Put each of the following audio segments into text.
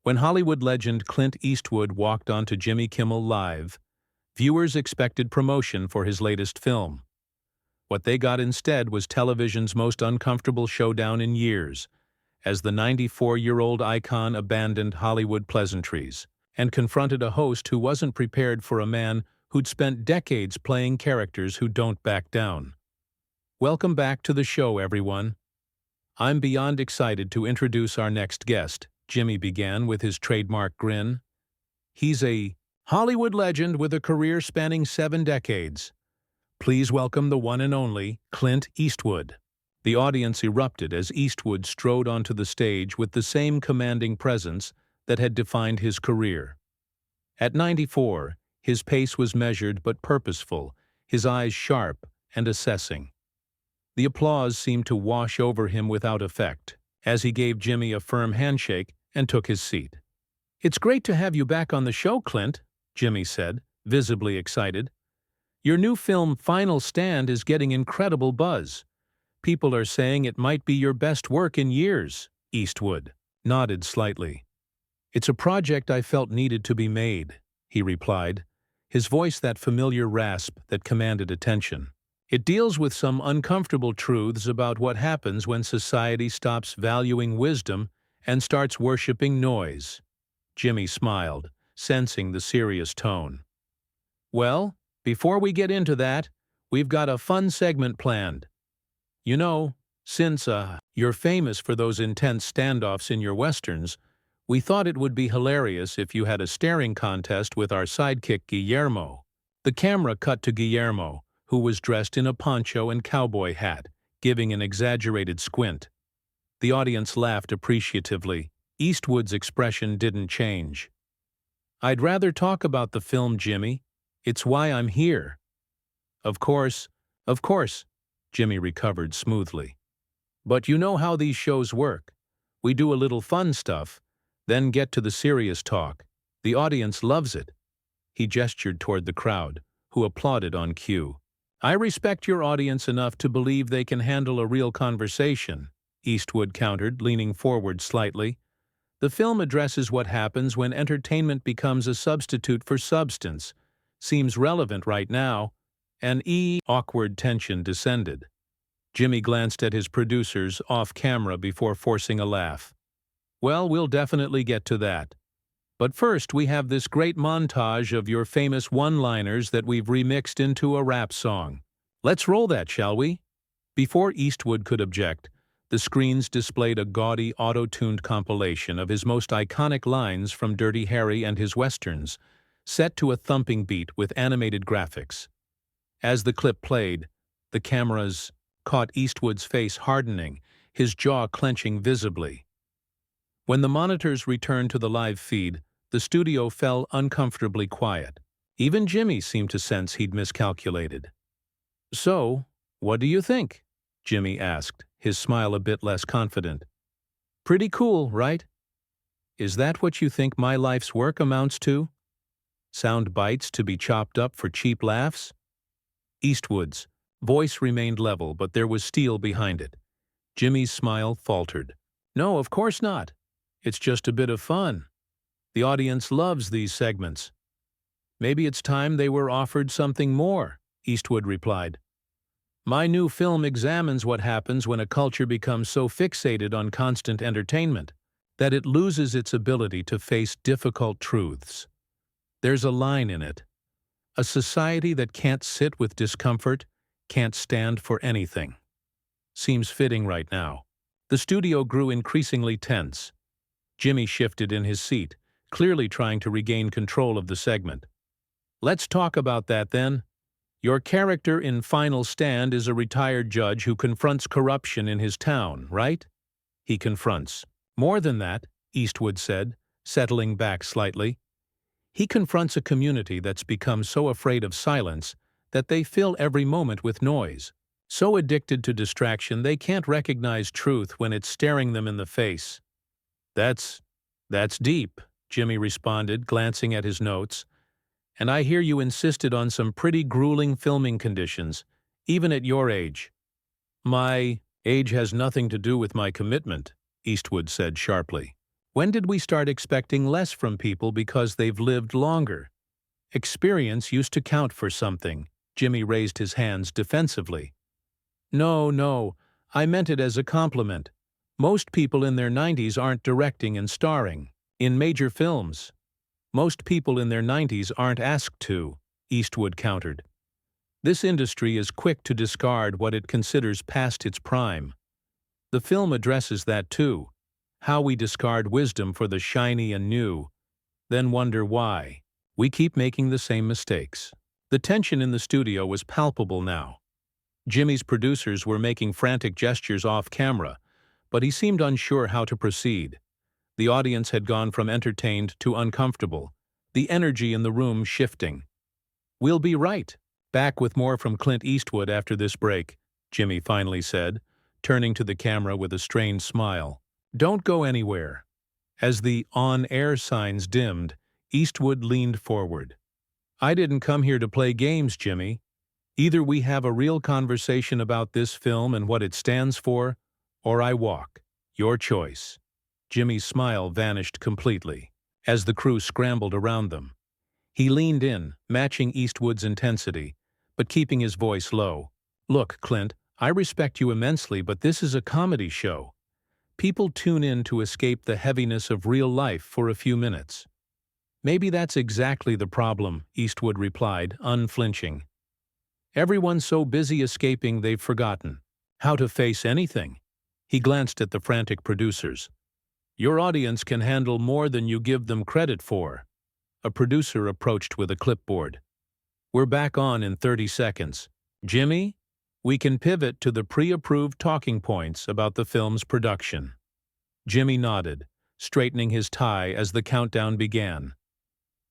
When Hollywood legend Clint Eastwood walked onto Jimmy Kimmel Live, viewers expected promotion for his latest film. What they got instead was television's most uncomfortable showdown in years, as the 94-year-old icon abandoned Hollywood pleasantries and confronted a host who wasn't prepared for a man who'd spent decades playing characters who don't back down. Welcome back to the show, everyone. I'm beyond excited to introduce our next guest, Jimmy began with his trademark grin. He's a Hollywood legend with a career spanning 7 decades. Please welcome the one and only Clint Eastwood. The audience erupted as Eastwood strode onto the stage with the same commanding presence that had defined his career. At 94, his pace was measured but purposeful, his eyes sharp and assessing. The applause seemed to wash over him without effect, as he gave Jimmy a firm handshake and took his seat. "It's great to have you back on the show, Clint," Jimmy said, visibly excited. "Your new film, Final Stand, is getting incredible buzz. People are saying it might be your best work in years." Eastwood nodded slightly. "It's a project I felt needed to be made," he replied, his voice that familiar rasp that commanded attention. "It deals with some uncomfortable truths about what happens when society stops valuing wisdom and starts worshiping noise." Jimmy smiled, sensing the serious tone. "Well, before we get into that, we've got a fun segment planned. You know, since you're famous for those intense standoffs in your westerns, we thought it would be hilarious if you had a staring contest with our sidekick Guillermo." The camera cut to Guillermo, who was dressed in a poncho and cowboy hat, giving an exaggerated squint. The audience laughed appreciatively. Eastwood's expression didn't change. "I'd rather talk about the film, Jimmy. It's why I'm here." Of course," Jimmy recovered smoothly. "But you know how these shows work. We do a little fun stuff, then get to the serious talk. The audience loves it." He gestured toward the crowd, who applauded on cue. "I respect your audience enough to believe they can handle a real conversation," Eastwood countered, leaning forward slightly. "The film addresses what happens when entertainment becomes a substitute for substance. Seems relevant right now." Awkward tension descended. Jimmy glanced at his producers off camera before forcing a laugh. "Well, we'll definitely get to that. But first we have this great montage of your famous one-liners that we've remixed into a rap song. Let's roll that, shall we?" Before Eastwood could object, the screens displayed a gaudy, auto-tuned compilation of his most iconic lines from Dirty Harry and his westerns, set to a thumping beat with animated graphics. As the clip played, the cameras caught Eastwood's face hardening, his jaw clenching visibly. When the monitors returned to the live feed, the studio fell uncomfortably quiet. Even Jimmy seemed to sense he'd miscalculated. "So, what do you think?" Jimmy asked, his smile a bit less confident. "Pretty cool, right? Is that what you think my life's work amounts to? Sound bites to be chopped up for cheap laughs?" Eastwood's voice remained level, but there was steel behind it. Jimmy's smile faltered. "No, of course not. It's just a bit of fun. The audience loves these segments." "Maybe it's time they were offered something more," Eastwood replied. "My new film examines what happens when a culture becomes so fixated on constant entertainment that it loses its ability to face difficult truths. There's a line in it. A society that can't sit with discomfort can't stand for anything." Seems fitting right now. The studio grew increasingly tense. Jimmy shifted in his seat, clearly trying to regain control of the segment. "Let's talk about that then. Your character in Final Stand is a retired judge who confronts corruption in his town, right?" "He confronts more than that," Eastwood said, settling back slightly. "He confronts a community that's become so afraid of silence that they fill every moment with noise, so addicted to distraction they can't recognize truth when it's staring them in the face." That's deep," Jimmy responded, glancing at his notes. "And I hear you insisted on some pretty grueling filming conditions, even at your age." "My age has nothing to do with my commitment," Eastwood said sharply. When did we start expecting less from people because they've lived longer? Experience used to count for something. Jimmy raised his hands defensively. No, I meant it as a compliment. Most people in their 90s aren't directing and starring in major films. Most people in their 90s aren't asked to, Eastwood countered. This industry is quick to discard what it considers past its prime. The film addresses that too, how we discard wisdom for the shiny and new, then wonder why we keep making the same mistakes. The tension in the studio was palpable now. Jimmy's producers were making frantic gestures off camera, but he seemed unsure how to proceed. The audience had gone from entertained to uncomfortable, the energy in the room shifting. "We'll be right. Back with more from Clint Eastwood after this break," Jimmy finally said, turning to the camera with a strained smile. "Don't go anywhere." As the on-air signs dimmed, Eastwood leaned forward. "I didn't come here to play games, Jimmy. Either we have a real conversation about this film and what it stands for, or I walk. Your choice." Jimmy's smile vanished completely as the crew scrambled around them. He leaned in, matching Eastwood's intensity, but keeping his voice low. "Look, Clint, I respect you immensely, but this is a comedy show. People tune in to escape the heaviness of real life for a few minutes." "Maybe that's exactly the problem," Eastwood replied, unflinching. "Everyone's so busy escaping they've forgotten how to face anything." He glanced at the frantic producers. "Your audience can handle more than you give them credit for." A producer approached with a clipboard. "We're back on in 30 seconds. Jimmy, we can pivot to the pre-approved talking points about the film's production." Jimmy nodded, straightening his tie as the countdown began.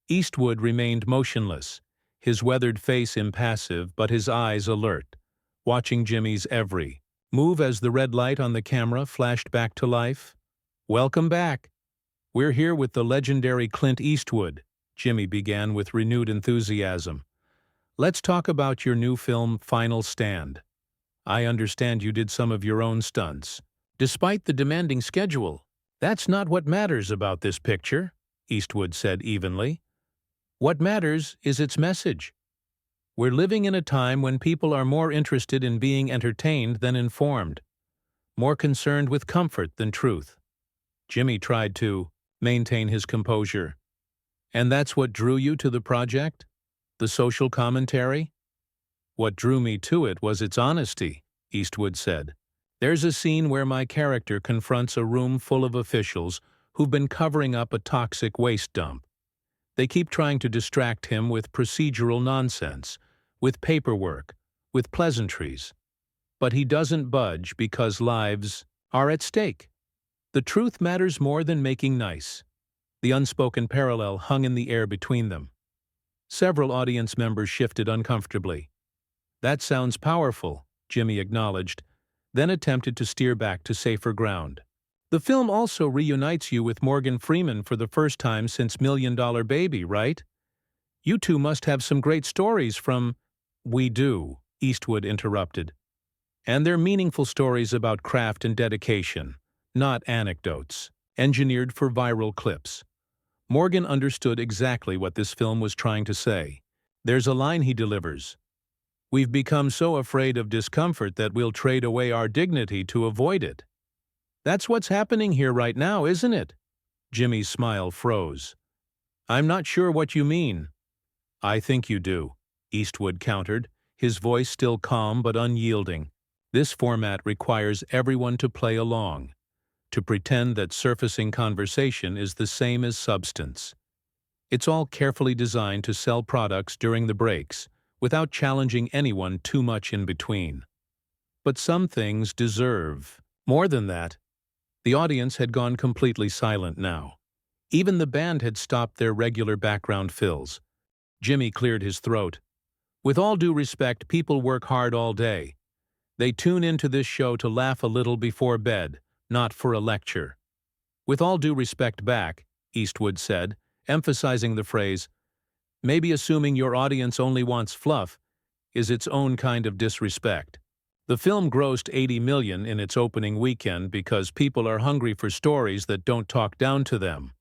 Eastwood remained motionless, his weathered face impassive but his eyes alert, watching Jimmy's every move as the red light on the camera flashed back to life. "Welcome back. We're here with the legendary Clint Eastwood," Jimmy began with renewed enthusiasm. "Let's talk about your new film, Final Stand. I understand you did some of your own stunts. Despite the demanding schedule, that's not what matters about this picture," Eastwood said evenly. "What matters is its message. We're living in a time when people are more interested in being entertained than informed, more concerned with comfort than truth." Jimmy tried to maintain his composure. "And that's what drew you to the project? The social commentary?" "What drew me to it was its honesty," Eastwood said. "There's a scene where my character confronts a room full of officials who've been covering up a toxic waste dump. They keep trying to distract him with procedural nonsense, with paperwork, with pleasantries. But he doesn't budge because lives are at stake. The truth matters more than making nice." The unspoken parallel hung in the air between them. Several audience members shifted uncomfortably. "That sounds powerful," Jimmy acknowledged, then attempted to steer back to safer ground. "The film also reunites you with Morgan Freeman for the first time since Million Dollar Baby, right? You two must have some great stories from—" "We do," Eastwood interrupted. "And they're meaningful stories about craft and dedication, not anecdotes, engineered for viral clips." Morgan understood exactly what this film was trying to say. There's a line he delivers. "We've become so afraid of discomfort that we'll trade away our dignity to avoid it." That's what's happening here right now, isn't it? Jimmy's smile froze. "I'm not sure what you mean." "I think you do," Eastwood countered, his voice still calm but unyielding. "This format requires everyone to play along, to pretend that surfacing conversation is the same as substance. It's all carefully designed to sell products during the breaks, without challenging anyone too much in between. But some things deserve more than that." The audience had gone completely silent now. Even the band had stopped their regular background fills. Jimmy cleared his throat. "With all due respect, people work hard all day. They tune into this show to laugh a little before bed, not for a lecture." "With all due respect back," Eastwood said, emphasizing the phrase. "Maybe assuming your audience only wants fluff is its own kind of disrespect." The film grossed $80 million in its opening weekend because people are hungry for stories that don't talk down to them.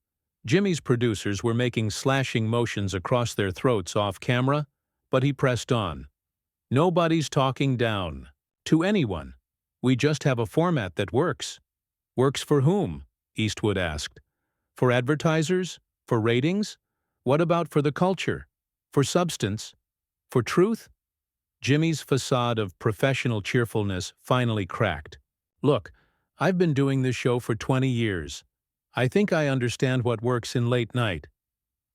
Jimmy's producers were making slashing motions across their throats off camera, but he pressed on. Nobody's talking down to anyone. We just have a format that works. Works for whom? Eastwood asked. For advertisers? For ratings? What about for the culture? For substance? For truth? Jimmy's facade of professional cheerfulness finally cracked. Look, I've been doing this show for 20 years. I think I understand what works in late night.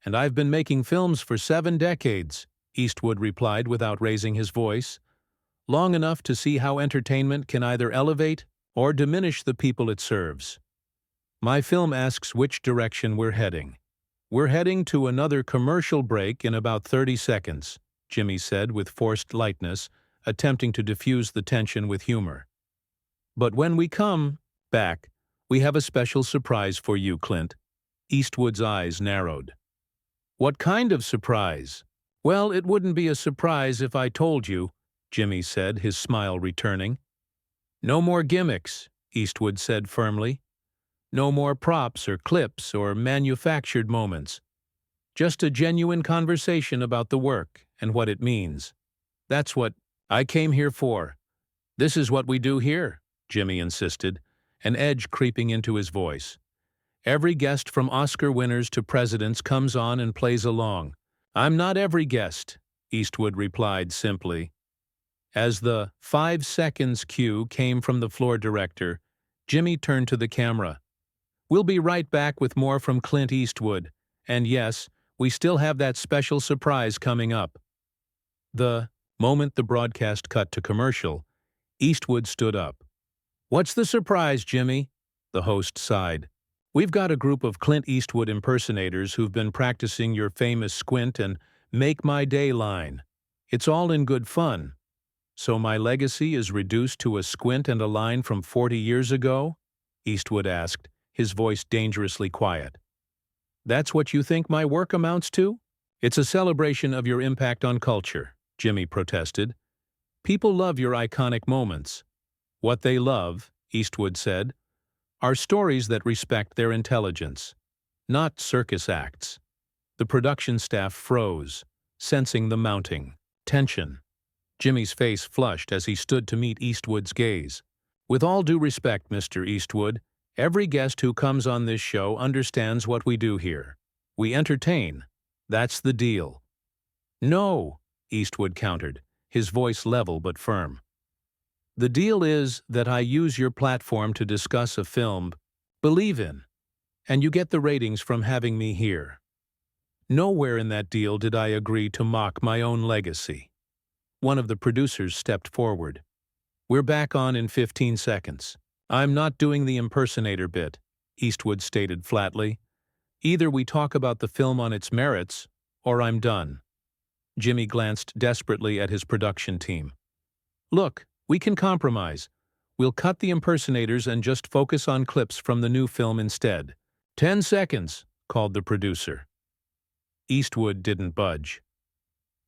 And I've been making films for 7 decades, Eastwood replied without raising his voice. Long enough to see how entertainment can either elevate or diminish the people it serves. My film asks which direction we're heading. We're heading to another commercial break in about 30 seconds, Jimmy said with forced lightness, attempting to diffuse the tension with humor. But when we come back, we have a special surprise for you, Clint. Eastwood's eyes narrowed. What kind of surprise? Well, it wouldn't be a surprise if I told you, Jimmy said, his smile returning. No more gimmicks, Eastwood said firmly. No more props or clips or manufactured moments. Just a genuine conversation about the work and what it means. That's what I came here for. This is what we do here, Jimmy insisted, an edge creeping into his voice. Every guest from Oscar winners to presidents comes on and plays along. I'm not every guest, Eastwood replied simply. As the 5 seconds cue came from the floor director, Jimmy turned to the camera. We'll be right back with more from Clint Eastwood, and yes, we still have that special surprise coming up. The moment the broadcast cut to commercial, Eastwood stood up. What's the surprise, Jimmy? The host sighed. We've got a group of Clint Eastwood impersonators who've been practicing your famous squint and make my day line. It's all in good fun. So my legacy is reduced to a squint and a line from 40 years ago? Eastwood asked, his voice dangerously quiet. That's what you think my work amounts to? It's a celebration of your impact on culture, Jimmy protested. People love your iconic moments. What they love, Eastwood said, are stories that respect their intelligence, not circus acts. The production staff froze, sensing the mounting tension. Jimmy's face flushed as he stood to meet Eastwood's gaze. With all due respect, Mr. Eastwood, every guest who comes on this show understands what we do here. We entertain. That's the deal. No, Eastwood countered, his voice level but firm. The deal is that I use your platform to discuss a film believe in, and you get the ratings from having me here. Nowhere in that deal did I agree to mock my own legacy. One of the producers stepped forward. We're back on in 15 seconds. I'm not doing the impersonator bit, Eastwood stated flatly. Either we talk about the film on its merits, or I'm done. Jimmy glanced desperately at his production team. Look, we can compromise. We'll cut the impersonators and just focus on clips from the new film instead. 10 seconds, called the producer. Eastwood didn't budge.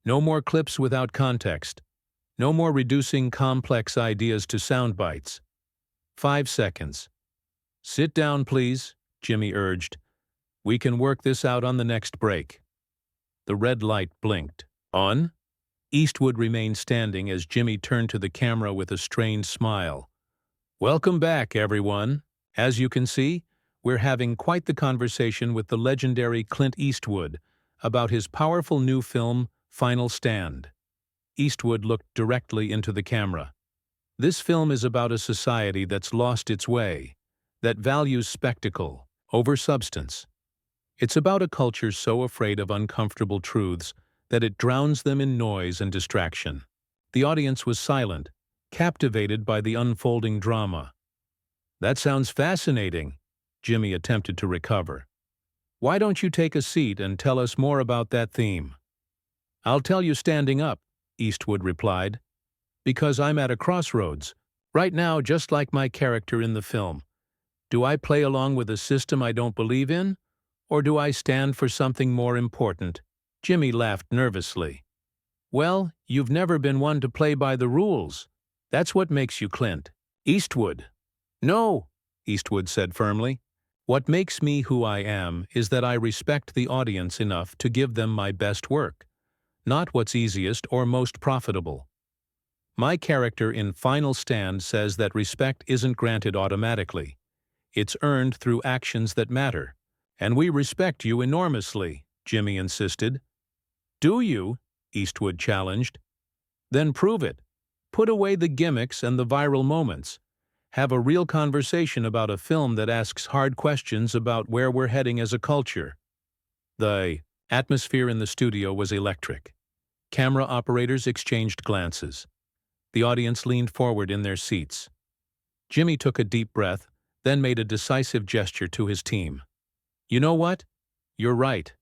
No more clips without context. No more reducing complex ideas to sound bites. 5 seconds. Sit down, please, Jimmy urged. We can work this out on the next break. The red light blinked. On? Eastwood remained standing as Jimmy turned to the camera with a strained smile. Welcome back, everyone. As you can see, we're having quite the conversation with the legendary Clint Eastwood about his powerful new film, Final Stand. Eastwood looked directly into the camera. This film is about a society that's lost its way, that values spectacle over substance. It's about a culture so afraid of uncomfortable truths that it drowns them in noise and distraction. The audience was silent, captivated by the unfolding drama. That sounds fascinating, Jimmy attempted to recover. Why don't you take a seat and tell us more about that theme? I'll tell you standing up, Eastwood replied. Because I'm at a crossroads. Right now, just like my character in the film. Do I play along with a system I don't believe in? Or do I stand for something more important? Jimmy laughed nervously. Well, you've never been one to play by the rules. That's what makes you Clint Eastwood. No, Eastwood said firmly. What makes me who I am is that I respect the audience enough to give them my best work, not what's easiest or most profitable. My character in Final Stand says that respect isn't granted automatically. It's earned through actions that matter. And we respect you enormously, Jimmy insisted. Do you? Eastwood challenged. Then prove it. Put away the gimmicks and the viral moments. Have a real conversation about a film that asks hard questions about where we're heading as a culture. The atmosphere in the studio was electric. Camera operators exchanged glances. The audience leaned forward in their seats. Jimmy took a deep breath, then made a decisive gesture to his team. You know what? You're right.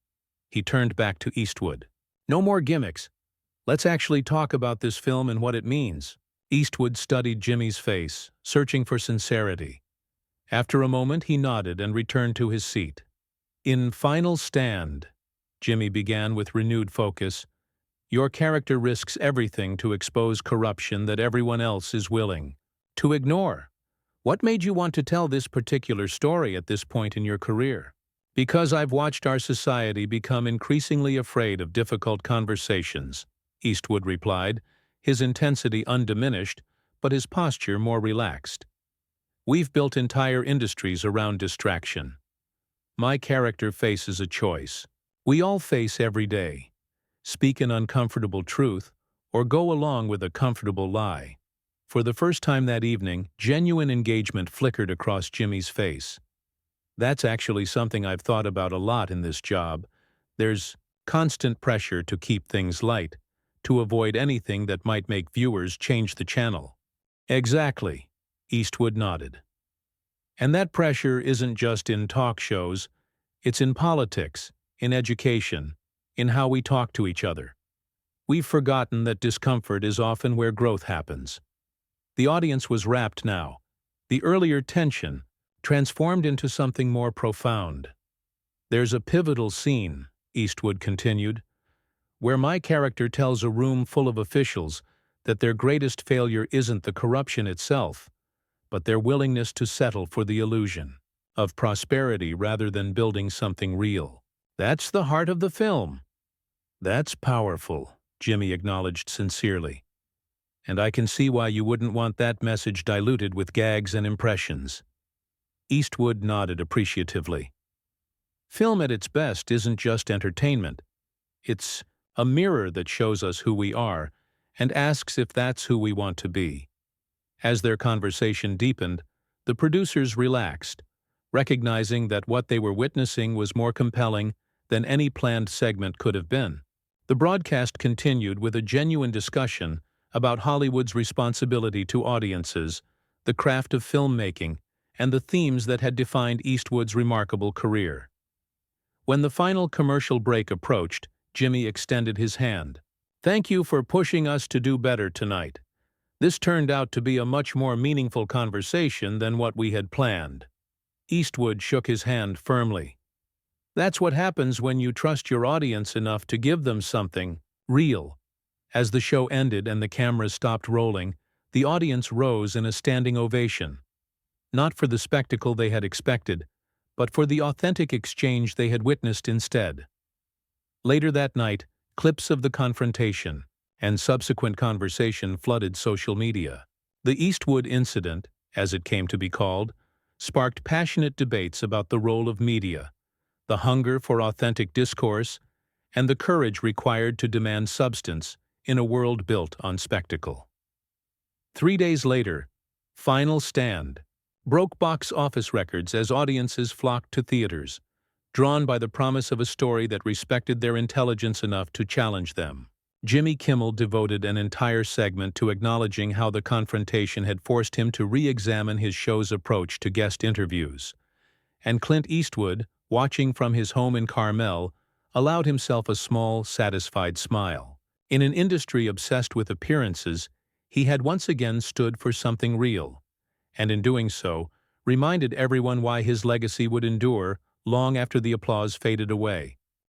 He turned back to Eastwood. No more gimmicks. Let's actually talk about this film and what it means. Eastwood studied Jimmy's face, searching for sincerity. After a moment, he nodded and returned to his seat. In Final Stand, Jimmy began with renewed focus, your character risks everything to expose corruption that everyone else is willing to ignore. What made you want to tell this particular story at this point in your career? Because I've watched our society become increasingly afraid of difficult conversations, Eastwood replied, his intensity undiminished, but his posture more relaxed. We've built entire industries around distraction. My character faces a choice. We all face every day. Speak an uncomfortable truth, or go along with a comfortable lie. For the first time that evening, genuine engagement flickered across Jimmy's face. That's actually something I've thought about a lot in this job. There's constant pressure to keep things light, to avoid anything that might make viewers change the channel. Exactly, Eastwood nodded. And that pressure isn't just in talk shows, it's in politics, in education, in how we talk to each other. We've forgotten that discomfort is often where growth happens. The audience was rapt now. The earlier tension transformed into something more profound. There's a pivotal scene, Eastwood continued, where my character tells a room full of officials that their greatest failure isn't the corruption itself, but their willingness to settle for the illusion of prosperity rather than building something real. That's the heart of the film. That's powerful, Jimmy acknowledged sincerely. And I can see why you wouldn't want that message diluted with gags and impressions. Eastwood nodded appreciatively. Film at its best isn't just entertainment. It's a mirror that shows us who we are and asks if that's who we want to be. As their conversation deepened, the producers relaxed, recognizing that what they were witnessing was more compelling than any planned segment could have been. The broadcast continued with a genuine discussion about Hollywood's responsibility to audiences, the craft of filmmaking, and the themes that had defined Eastwood's remarkable career. When the final commercial break approached, Jimmy extended his hand. Thank you for pushing us to do better tonight. This turned out to be a much more meaningful conversation than what we had planned. Eastwood shook his hand firmly. That's what happens when you trust your audience enough to give them something real. As the show ended and the cameras stopped rolling, the audience rose in a standing ovation. Not for the spectacle they had expected, but for the authentic exchange they had witnessed instead. Later that night, clips of the confrontation and subsequent conversation flooded social media. The Eastwood incident, as it came to be called, sparked passionate debates about the role of media, the hunger for authentic discourse, and the courage required to demand substance in a world built on spectacle. 3 days later, Final Stand broke box office records as audiences flocked to theaters, drawn by the promise of a story that respected their intelligence enough to challenge them. Jimmy Kimmel devoted an entire segment to acknowledging how the confrontation had forced him to re-examine his show's approach to guest interviews. And Clint Eastwood, watching from his home in Carmel, allowed himself a small, satisfied smile. In an industry obsessed with appearances, he had once again stood for something real, and in doing so, reminded everyone why his legacy would endure long after the applause faded away.